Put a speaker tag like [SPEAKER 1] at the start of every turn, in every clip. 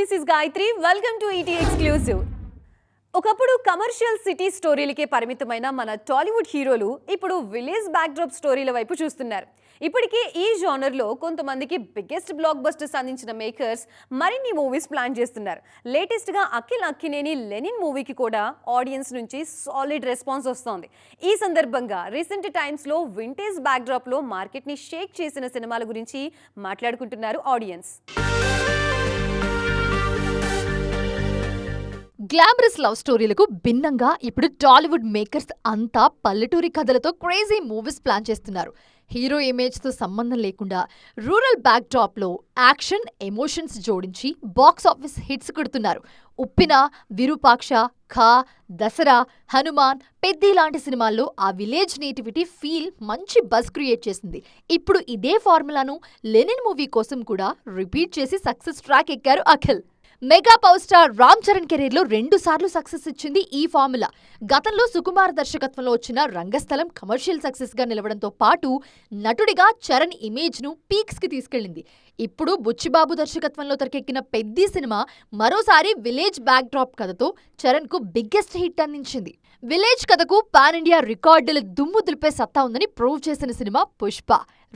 [SPEAKER 1] This is Gayatri. Welcome to ET exclusive. ఒకప్పుడు commercial city స్టోరీలకే పరిమితమైన మన టాలీవుడ్ హీరోలు ఇప్పుడు విలేజ్ బ్యాక్డ్రాప్ స్టోరీల వైపు చూస్తున్నారు. ఇప్పటికే ఈ జోనర్లో కొంతమందికి బిగ్గెస్ట్ బ్లాక్ బస్టర్స్ అందించిన మేకర్స్ మరిన్ని మూవీస్ ప్లాన్ చేస్తున్నారు. లేటెస్ట్గా అఖిల్ అక్కినేని లెనిన్ మూవీకి కూడా ఆడియన్స్ నుంచి సాలిడ్ రెస్పాన్స్ వస్తోంది. ఈ సందర్భంగా రీసెంట్ టైమ్స్లో వింటేజ్ బ్యాక్డ్రాప్లో మార్కెట్ని షేక్ చేసిన సినిమాల గురించి మాట్లాడుకుంటున్నారు ఆడియన్స్.
[SPEAKER 2] గ్లామరస్ లవ్ స్టోరీలకు భిన్నంగా ఇప్పుడు టాలీవుడ్ మేకర్స్ అంతా పల్లెటూరి కథలతో క్రేజీ మూవీస్ ప్లాన్ చేస్తున్నారు. హీరో ఇమేజ్తో సంబంధం లేకుండా రూరల్ బ్యాక్ డ్రాప్లో యాక్షన్, ఎమోషన్స్ జోడించి బాక్స్ ఆఫీస్ హిట్స్ కొడుతున్నారు. ఉప్పిన, విరూపాక్ష, ఖా, దసరా, హనుమాన్, పెద్ది లాంటి సినిమాల్లో ఆ విలేజ్ నేటివిటీ ఫీల్ మంచి బజ్ క్రియేట్ చేసింది. ఇప్పుడు ఇదే ఫార్ములాను లెనిన్ మూవీ కోసం కూడా రిపీట్ చేసి సక్సెస్ ట్రాక్ ఎక్కారు Akhil. Mega power star Ram Charan career లో 2 సార్లు సక్సెస్ ఇచ్చింది ఈ ఫార్ములా. గతంలో సుకుమార్ దర్శకత్వంలో వచ్చిన రంగస్థలం కమర్షియల్ సక్సెస్ గా నిలవడంతో పాటు నటుడిగా చరణ్ ఇమేజ్ ను పీక్స్ కి తీసుకెళ్లింది. ఇప్పుడు బుచ్చిబాబు దర్శకత్వంలో తెరకెక్కిన పెద్ది సినిమా మరోసారి విలేజ్ బ్యాక్ డ్రాప్ కథతో చరణ్ కు బిగ్గెస్ట్ హిట్ అందించింది. విలేజ్ కథకు పాన్ ఇండియా రికార్డుల దుమ్ము దులిపే సత్తా ఉందని ప్రూవ్ చేసిన సినిమా పుష్ప.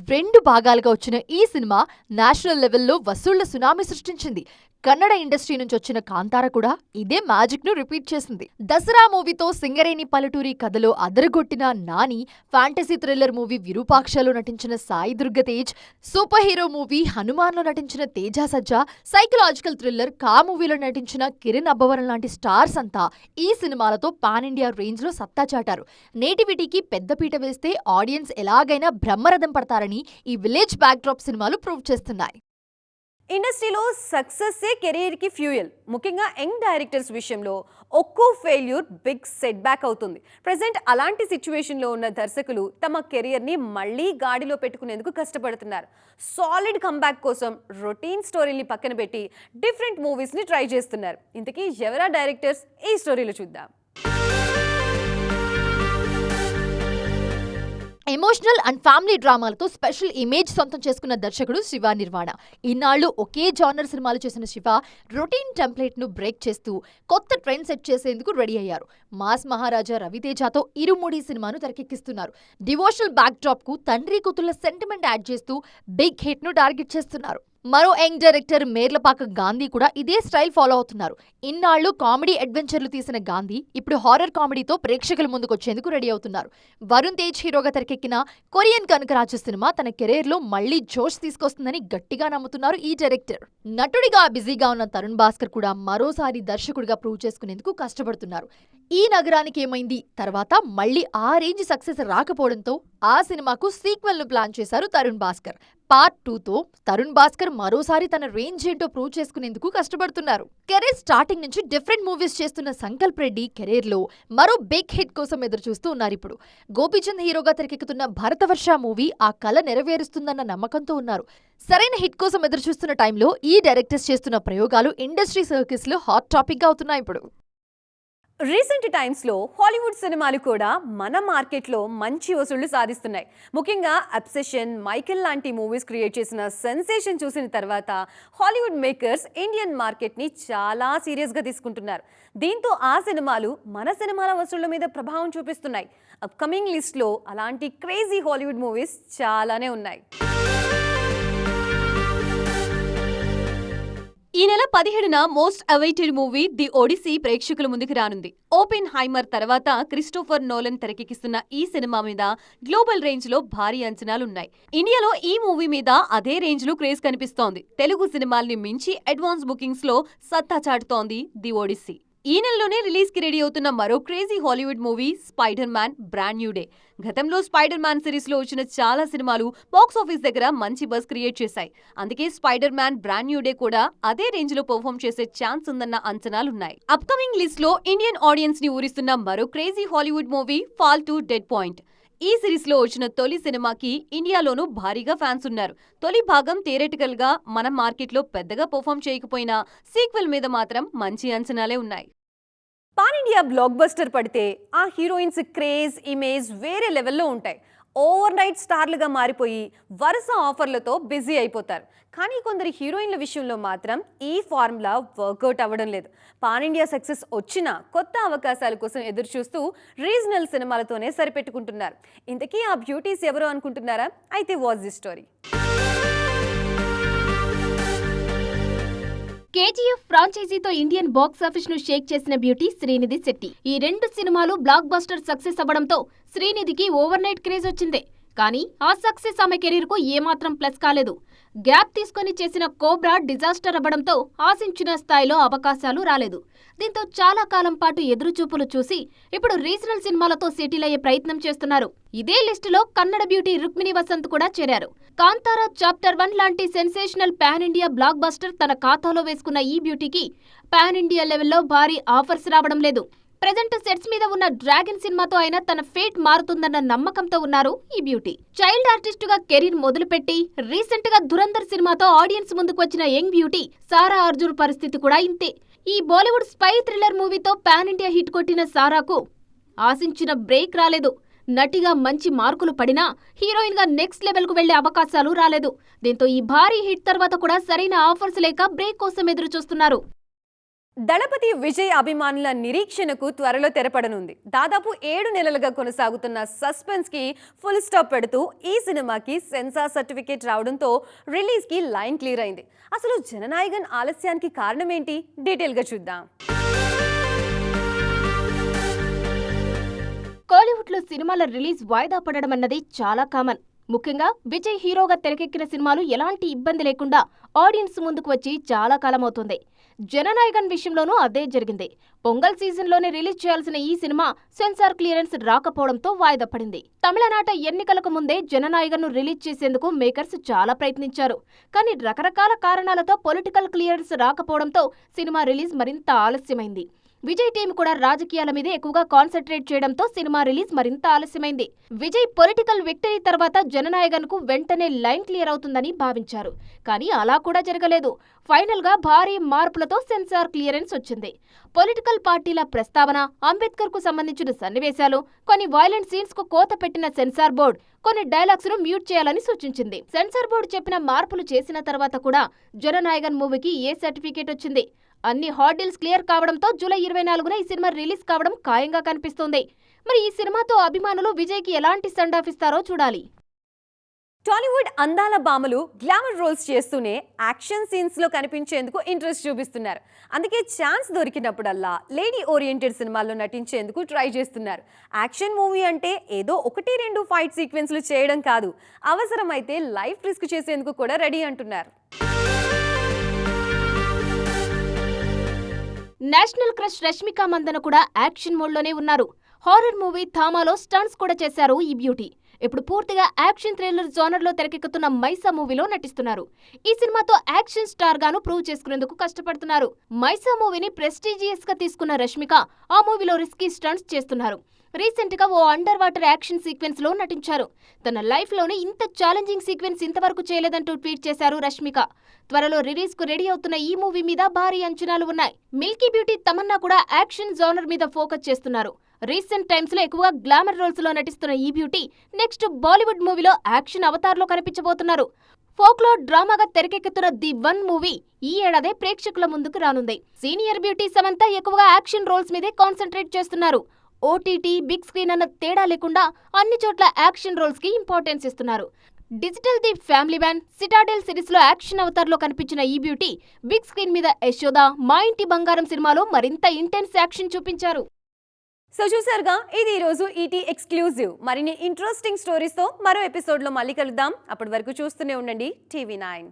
[SPEAKER 2] 2 భాగాలుగా వచ్చిన ఈ సినిమా నేషనల్ లెవెల్లో వసూళ్ల సునామీ సృష్టించింది. కన్నడ ఇండస్ట్రీ నుంచి వచ్చిన కాంతార కూడా ఇదే మ్యాజిక్ ను రిపీట్ చేసింది. దసరా మూవీతో సింగరేణి పల్లెటూరి కథలో అదరగొట్టిన నాని, ఫ్యాంటసీ థ్రిల్లర్ మూవీ విరూపాక్షలో నటించిన Sai Durgatej, super hero movie Hanuman లో నటించిన తేజ సజ్జా, సైకలాజికల్ థ్రిల్లర్ కా మూవీలో నటించిన కిరణ్ అబ్బవరం లాంటి స్టార్స్ అంతా ఈ సినిమాలతో పాన్ ఇండియా రేంజ్ లో సత్తా చాటారు. నేటివిటీకి పెద్దపీట వేస్తే ఆడియన్స్ ఎలాగైనా బ్రహ్మరథం పడతారని ఈ విలేజ్ బ్యాక్ డ్రాప్ సినిమాలు ప్రూవ్ చేస్తున్నాయి.
[SPEAKER 1] ఇండస్ట్రీలో సక్సెస్ కెరీర్కి ఫ్యూయల్. ముఖ్యంగా యంగ్ డైరెక్టర్స్ విషయంలో ఒక్కో ఫెయిల్యూర్ బిగ్ సెట్ బ్యాక్ అవుతుంది. ప్రజెంట్ అలాంటి సిచ్యువేషన్లో ఉన్న దర్శకులు తమ కెరియర్ని మళ్ళీ గాడిలో పెట్టుకునేందుకు కష్టపడుతున్నారు. సాలిడ్ కంబ్యాక్ కోసం రొటీన్ స్టోరీని పక్కన పెట్టి డిఫరెంట్ మూవీస్ని ట్రై చేస్తున్నారు. ఇంతకీ ఎవరా డైరెక్టర్స్? ఈ స్టోరీలో చూద్దాం.
[SPEAKER 2] ఎమోషనల్ అండ్ ఫ్యామిలీ డ్రామాలతో స్పెషల్ ఇమేజ్ సొంతం చేసుకున్న దర్శకుడు శివ నిర్వాణ. ఇన్నాళ్లు ఒకే జానర్ సినిమాలు చేసిన శివ రొటీన్ టెంప్లెట్ ను బ్రేక్ చేస్తూ కొత్త ట్రెండ్ సెట్ చేసేందుకు రెడీ అయ్యారు. మాస్ మహారాజా రవితేజతో ఇరుముడి సినిమాను తెరకెక్కిస్తున్నారు. డివోషనల్ బ్యాక్ డ్రాప్ కు తండ్రి కూతుళ్ల సెంటిమెంట్ యాడ్ చేస్తూ బిగ్ హిట్ ను టార్గెట్ చేస్తున్నారు. మరో యంగ్ డైరెక్టర్ మేర్లపాక గాంధీ కూడా ఇదే స్టైల్ ఫాలో అవుతున్నారు. ఇన్నాళ్లు కామెడీ అడ్వెంచర్లు తీసిన గాంధీ ఇప్పుడు హారర్ కామెడీతో ప్రేక్షకుల ముందుకొచ్చేందుకు రెడీ అవుతున్నారు. వరుణ్ తేజ్ హీరోగా తెరకెక్కిన కొరియన్ కనకరాజు సినిమా తన కెరీర్ లో మళ్లీ జోష్ తీసుకొస్తుందని గట్టిగా నమ్ముతున్నారు ఈ డైరెక్టర్. నటుడిగా బిజీగా ఉన్న తరుణ్ భాస్కర్ కూడా మరోసారి దర్శకుడిగా ప్రూవ్ చేసుకునేందుకు కష్టపడుతున్నారు. ఈ నగరానికి ఏమైంది తర్వాత మళ్లీ ఆ రేంజ్ సక్సెస్ రాకపోవడంతో ఆ సినిమాకు సీక్వెల్ ను ప్లాన్ చేశారు తరుణ్ భాస్కర్. పార్ట్ 2తో తరుణ్ భాస్కర్ మరోసారి తన రేంజ్ ఏంటో ప్రూవ్ చేసుకునేందుకు కష్టపడుతున్నారు. కెరీర్ స్టార్టింగ్ నుంచి డిఫరెంట్ మూవీస్ చేస్తున్న సంకల్ప్ రెడ్డి కెరీర్ లో మరో బిగ్ హిట్ కోసం ఎదురు చూస్తూ ఉన్నారు. ఇప్పుడు గోపీచంద్ హీరోగా తెరకెక్కుతున్న భరతవర్ష మూవీ ఆ కళ నెరవేరుస్తుందన్న నమ్మకంతో ఉన్నారు. సరైన హిట్ కోసం ఎదురు చూస్తున్న టైంలో ఈ డైరెక్టర్స్ చేస్తున్న ప్రయోగాలు ఇండస్ట్రీ సర్కిల్స్ లో హాట్ టాపిక్ గా అవుతున్నాయి. ఇప్పుడు
[SPEAKER 1] రీసెంట్ టైమ్స్లో హాలీవుడ్ సినిమాలు కూడా మన మార్కెట్లో మంచి వసూళ్లు సాధిస్తున్నాయి. ముఖ్యంగా అబ్సెషన్, మైకెల్ లాంటి మూవీస్ క్రియేట్ చేసిన సెన్సేషన్ చూసిన తర్వాత హాలీవుడ్ మేకర్స్ ఇండియన్ మార్కెట్ని చాలా సీరియస్గా తీసుకుంటున్నారు. దీంతో ఆ సినిమాలు మన సినిమాల వసూళ్ల మీద ప్రభావం చూపిస్తున్నాయి. అప్కమింగ్ లిస్ట్లో అలాంటి క్రేజీ హాలీవుడ్ మూవీస్ చాలానే ఉన్నాయి. ఈ నెల 17న most awaited movie the Odyssey ప్రేక్షకుల ముందుకు రానుంది. ఓపెన్ హైమర్ తర్వాత క్రిస్టోఫర్ నోలన్ తెరకెక్కిస్తున్న ఈ సినిమా మీద గ్లోబల్ రేంజ్ లో భారీ అంచనాలున్నాయి. ఇండియాలో ఈ మూవీ మీద అదే రేంజ్ లో క్రేజ్ కనిపిస్తోంది. తెలుగు సినిమాల్ని మించి అడ్వాన్స్ బుకింగ్స్ లో సత్తా చాటుతోంది ది ఒడిసీ. ఈ నెలలోనే రిలీజ్ కి రెడీ అవుతున్న మరో crazy Hollywood movie spider man brand new day. గతంలో స్పైడర్ మ్యాన్ సిరీస్ లో వచ్చిన చాలా సినిమాలు బాక్స్ ఆఫీస్ దగ్గర మంచి బజ్ క్రియేట్ చేశాయి. అందుకే spider man brand new day కూడా అదే రేంజ్ లో పర్ఫార్మ్ చేసే ఛాన్స్ ఉందన్న అంచనాలున్నాయి. అప్కమింగ్ లిస్ట్ లో ఇండియన్ ఆడియన్స్ ని ఊరిస్తున్న మరో crazy Hollywood movie fall to dead point. ఈ సిరీస్ లో వచ్చిన తొలి సినిమాకి ఇండియాలోనూ భారీగా ఫ్యాన్స్ ఉన్నారు. తొలి భాగం థియేటికల్ గా మన మార్కెట్లో పెద్దగా పర్ఫార్మ్ చేయకపోయినా సీక్వెల్ మీద మాత్రం మంచి అంచనాలే ఉన్నాయి. పాన్ ఇండియా బ్లాక్ బస్టర్ పడితే ఆ హీరోయిన్స్ క్రేజ్, ఇమేజ్ వేరే లెవెల్లో ఉంటాయి. ఓవర్ నైట్ స్టార్లుగా మారిపోయి వరుస ఆఫర్లతో బిజీ అయిపోతారు. కానీ కొందరు హీరోయిన్ల విషయంలో మాత్రం ఈ ఫార్ములా వర్కౌట్ అవ్వడం లేదు. పాన్ ఇండియా సక్సెస్ వచ్చినా కొత్త అవకాశాల కోసం ఎదురు చూస్తూ రీజనల్ సినిమాలతోనే సరిపెట్టుకుంటున్నారు. ఇంతకీ ఆ బ్యూటీస్ ఎవరు అనుకుంటున్నారా? అయితే వాచ్ ది స్టోరీ.
[SPEAKER 3] కేజీఎఫ్ ఫ్రాంచైజీతో ఇండియన్ బాక్స్ ఆఫీస్ ను షేక్ చేసిన బ్యూటీ శ్రీనిధి శెట్టి. ఈ 2 సినిమాలు బ్లాక్ బస్టర్ సక్సెస్ అవ్వడంతో శ్రీనిధికి ఓవర్ నైట్ క్రేజ్ వచ్చింది. కానీ ఆ సక్సెస్ ఆమె కెరీర్ కు ఏమాత్రం ప్లస్ కాలేదు. గ్యాప్ తీసుకుని చేసిన కోబ్రా డిజాస్టర్ అవ్వడంతో ఆశించిన స్థాయిలో అవకాశాలు రాలేదు. దీంతో చాలా కాలం పాటు ఎదురుచూపులు చూసి ఇప్పుడు రీజనల్ సినిమాలతో సెటిల్ అయ్యే ప్రయత్నం చేస్తున్నారు. ఇదే లిస్టులో కన్నడ బ్యూటీ రుక్మిణి వసంత్ కూడా చేరారు. కాంతారా చాప్టర్ 1 లాంటి sensational pan India block buster తన ఖాతాలో వేసుకున్న ఈ బ్యూటీకి పాన్ ఇండియా లెవెల్లో భారీ ఆఫర్స్ రావడం లేదు. ప్రెజెంట్ సెట్స్ మీద ఉన్న డ్రాగన్ సినిమాతో అయినా తన ఫేట్ మారుతుందన్న నమ్మకంతో ఉన్నారు ఈ బ్యూటీ. చైల్డ్ ఆర్టిస్ట్ గా కెరీర్ మొదలుపెట్టి రీసెంట్ గా ధురంధర్ సినిమాతో ఆడియన్స్ ముందుకు వచ్చిన యంగ్ బ్యూటీ సారా అర్జున్ పరిస్థితి కూడా ఇంతే. ఈ బాలీవుడ్ స్పై థ్రిల్లర్ మూవీతో పాన్ ఇండియా హిట్ కొట్టిన సారాకు ఆశించిన బ్రేక్ రాలేదు. నటిగా మంచి మార్కులు పడినా హీరోయిన్ గా నెక్స్ట్ లెవెల్ కు వెళ్లే అవకాశాలు రాలేదు. దీంతో ఈ భారీ హిట్ తర్వాత కూడా సరైన ఆఫర్స్ లేక బ్రేక్ కోసం ఎదురు చూస్తున్నారు.
[SPEAKER 1] దళపతి విజయ్ అభిమానుల నిరీక్షణకు త్వరలో తెరపడనుంది. దాదాపు 7 నెలలుగా కొనసాగుతున్న సస్పెన్స్ కి ఫుల్ స్టాప్ పెడుతూ ఈ సినిమాకి సెన్సార్ సర్టిఫికేట్ రావడంతో రిలీజ్ కి లైన్ క్లియర్ అయింది. అసలు జననాయగన్ ఆలస్యానికి కారణం ఏంటి? డీటెయిల్ గా చూద్దాం.
[SPEAKER 3] కోలీవుడ్ లో సినిమాల రిలీజ్ వాయిదా పడడం అన్నది చాలా కామన్. ముఖ్యంగా విజయ్ హీరోగా తెరకెక్కిన సినిమాలు ఎలాంటి ఇబ్బంది లేకుండా ఆడియన్స్ ముందుకు వచ్చి చాలా కాలం అవుతుంది. జననాయగన్ విషయంలోనూ అదే జరిగింది. పొంగల్ సీజన్లోనే రిలీజ్ చేయాల్సిన ఈ సినిమా సెన్సార్ క్లియరెన్స్ రాకపోవడంతో వాయిదా పడింది. తమిళనాట ఎన్నికలకు ముందే జననాయగన్ ను రిలీజ్ చేసేందుకు మేకర్స్ చాలా ప్రయత్నించారు. కానీ రకరకాల కారణాలతో పొలిటికల్ క్లియరెన్స్ రాకపోవడంతో సినిమా రిలీజ్ మరింత ఆలస్యమైంది. విజయ్ టీం కూడా రాజకీయాల మీద ఎక్కువగా కాన్సంట్రేట్ చేయడంతో సినిమా రిలీజ్ మరింత ఆలస్యమైంది. విజయ్ పొలిటికల్ విక్టరీ తర్వాత జననాయగన్ కు వెంటనే లైన్ క్లియర్ అవుతుందని భావించారు. కానీ అలా కూడా జరగలేదు. ఫైనల్ గా భారీ మార్పులతో సెన్సార్ క్లియరెన్స్ వచ్చింది. పొలిటికల్ పార్టీల ప్రస్తావన, అంబేద్కర్ కు సంబంధించిన సన్నివేశాలు, కొన్ని వైలెంట్ సీన్స్ కు కోత పెట్టిన సెన్సార్ బోర్డు కొన్ని డైలాగ్స్ ను మ్యూట్ చేయాలని సూచించింది. సెన్సార్ బోర్డు చెప్పిన మార్పులు చేసిన తర్వాత కూడా జననాయగన్ మూవీకి ఏ సర్టిఫికేట్ వచ్చింది. అన్ని హార్డిల్స్ క్లియర్ కావడంతో జూలై 24న ఈ సినిమా రిలీజ్ కావడం ఖాయంగా కనిపిస్తోంది. మరి ఈ సినిమాతో అభిమానులు విజయ్ కి ఎలాంటి సెండ్ ఆఫ్ ఇస్తారో చూడాలి.
[SPEAKER 1] టాలీవుడ్ అందాల భామలు గ్లామర్ రోల్స్ చేస్తూనే యాక్షన్ సీన్స్ లో కనిపించేందుకు ఇంట్రెస్ట్ చూపిస్తున్నారు. అందుకే ఛాన్స్ దొరికినప్పుడల్లా లేడీ ఓరియంటెడ్ సినిమాల్లో నటించేందుకు ట్రై చేస్తున్నారు. యాక్షన్ మూవీ అంటే ఏదో 1-2 ఫైట్ సీక్వెన్స్లు చేయడం కాదు, అవసరమైతే లైఫ్ రిస్క్ చేసేందుకు కూడా రెడీ అంటున్నారు.
[SPEAKER 3] నేషనల్ క్రష్ రష్మిక మందన కూడా యాక్షన్ మోడ్లోనే ఉన్నారు. హారర్ మూవీ థామాలో స్టంట్స్ కూడా చేశారు ఈ బ్యూటీ. ఇప్పుడు పూర్తిగా యాక్షన్ థ్రిల్లర్ జోనర్ లో తెరకెక్కుతున్న మైసా మూవీలో నటిస్తున్నారు. ఈ సినిమాతో యాక్షన్ స్టార్ గాను ప్రూవ్ చేసుకునేందుకు కష్టపడుతున్నారు. మైసా మూవీని ప్రెస్టీజియస్ గా తీసుకున్న రష్మిక ఆ మూవీలో రిస్కీ స్టంట్స్ చేస్తున్నారు. రీసెంట్ గా ఓ అండర్ వాటర్ యాక్షన్ సీక్వెన్స్ లో నటించారు. తన లైఫ్ లోనే ఇంత ఛాలెంజింగ్ సీక్వెన్స్ ఇంతవరకు చేయలేదంటూ ట్వీట్ చేశారు రష్మిక. త్వరలో రిలీజ్ కు రెడీ అవుతున్న ఈ మూవీ మీద భారీ అంచనాలు ఉన్నాయి. మిల్కీ బ్యూటీ తమన్నా కూడా యాక్షన్ జోనర్ మీద ఫోకస్ చేస్తున్నారు. రీసెంట్ టైమ్స్ లో ఎక్కువగా గ్లామర్ రోల్స్ లో నటిస్తున్న ఈ బ్యూటీ నెక్స్ట్ బాలీవుడ్ మూవీలో యాక్షన్ అవతార్ లో కనిపించబోతున్నారు. ఫోక్లోర్ డ్రామాగా తెరకెక్కుతున్న ది 1 మూవీ ఈ ఏడాదే ప్రేక్షకుల ముందుకు రానుంది. సీనియర్ బ్యూటీ సమంత ఎక్కువగా యాక్షన్ రోల్స్ మీదే కాన్సంట్రేట్ చేస్తున్నారు. ఓటీటీ, బిగ్ స్క్రీన్ అన్న తేడా లేకుండా అన్ని చోట్ల యాక్షన్ రోల్స్ కి ఇంపార్టెన్స్ ఇస్తున్నారు. Digital the family man, Citadel series లో యాక్షన్ అవతార్ లో కనిపించిన ఈ బ్యూటీ బిగ్ స్క్రీన్ మీద యశోద, మా ఇంటి బంగారం సినిమాలో మరింత ఇంటెన్స్ యాక్షన్ చూపించారు.
[SPEAKER 1] సో చూసారుగా, ఇది ఈరోజు ఈటీ ఎక్స్క్లూజివ్. మరిన్ని ఇంట్రెస్టింగ్ స్టోరీస్తో మరో ఎపిసోడ్లో మళ్ళీ కలుద్దాం. అప్పటి వరకు చూస్తూనే ఉండండి TV9.